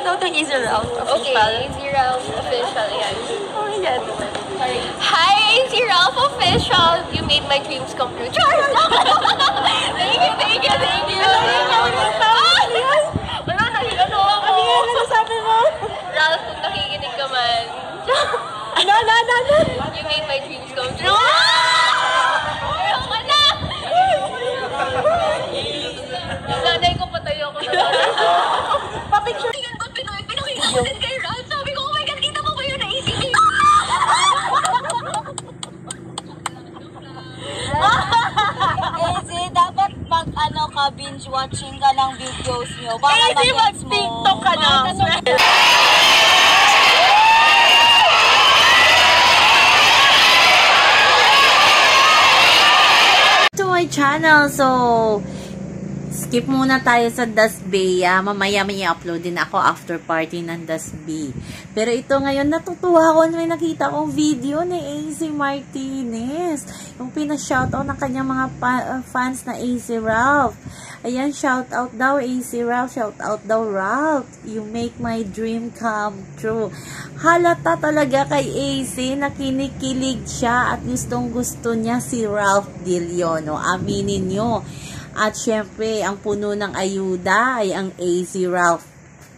out to Easy Ralph official. Okay, Easy Ralph official, yan. Oh my God. Sorry. Hi, Easy Ralph official! You made my dreams come true. Char! Thank you, thank you, thank you. Wala, nag-ano ako. Ano yan? Ano sabi mo? Ralph, kung nakikinig ka man. No. You made my dreams come true. Ayoko na! Yung nanay ko, patay ako na. Pa-picture. Pinakita ko din kay Ralph. Sabi ko, oh my God, kita mo ba yun? Naisip ko. Easy, dapat pag ka, binge watching ka ng videos nyo. Para Easy, mag-gets mo. mag-TikTok ka na. To my channel. So, skip muna tayo sa Das Bay. Mamaya may upload din ako after party ng Das Bay. Pero ito ngayon, natutuwa ako na may nakita kong video ni AC Martinez. Yung pina-shoutout ng kanyang mga fans na AC Ralph. Ayan, shoutout daw AC Ralph. Shoutout daw Ralph. You make my dream come true. Halata talaga kay AC na kinikilig siya at gustong gusto niya si Ralph Dillon. Aminin nyo. At syempre, ang puno ng ayuda ay ang AC Ralph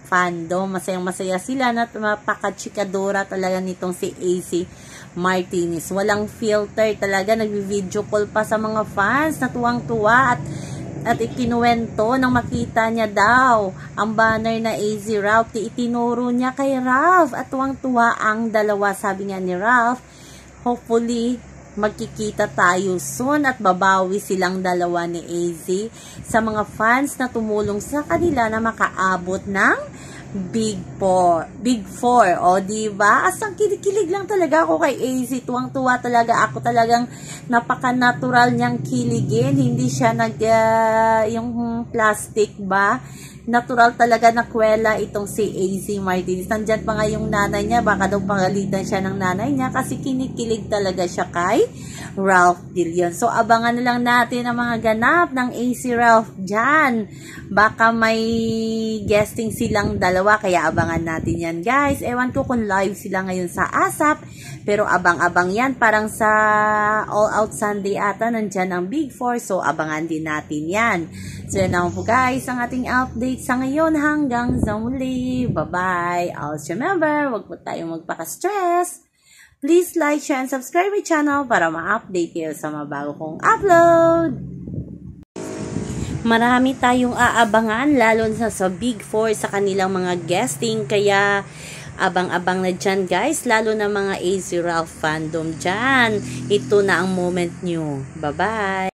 fandom. Masayang-masaya sila na mapakachikadora talaga nitong si AC Martinez. Walang filter talaga. Nag-video call pa sa mga fans na tuwang-tuwa at ikinuwento nang makita niya daw ang banner na AC Ralph. Itinuro niya kay Ralph at tuwang-tuwa ang dalawa. Sabi nga ni Ralph, hopefully, magkikita tayo soon at babawi silang dalawa ni AZ sa mga fans na tumulong sa kanila na makaabot ng Big Four. O, diba? Asang kilig lang talaga ako kay AZ. Tuwang-tuwa talaga ako. Talagang napaka-natural niyang kiligin. Hindi siya yung plastic ba? Natural talaga na kwela itong si AC Martinez. Nandyan pa nga yung nanay niya. Baka daw pangalitan siya ng nanay niya kasi kinikilig talaga siya kay Ralph Dillon. So, abangan na lang natin ang mga ganap ng AC Ralph dyan. Baka may guesting silang dalawa. Kaya abangan natin yan, guys. Ewan ko kung live sila ngayon sa ASAP. Pero abang-abang yan. Parang sa All Out Sunday ata. Nandyan ang Big Four. So, abangan din natin yan. So, yan naman po, guys. Ang ating update sa ngayon hanggang sa muli. Bye-bye. Always remember, wag po tayong magpaka-stress. Please like, share, and subscribe my channel para ma-update kayo sa mga bago kong upload. Marami tayong aabangan lalo na sa Big Four sa kanilang mga guesting. Kaya abang-abang na dyan, guys. Lalo na mga AC Ralph fandom dyan. Ito na ang moment nyo. Bye-bye.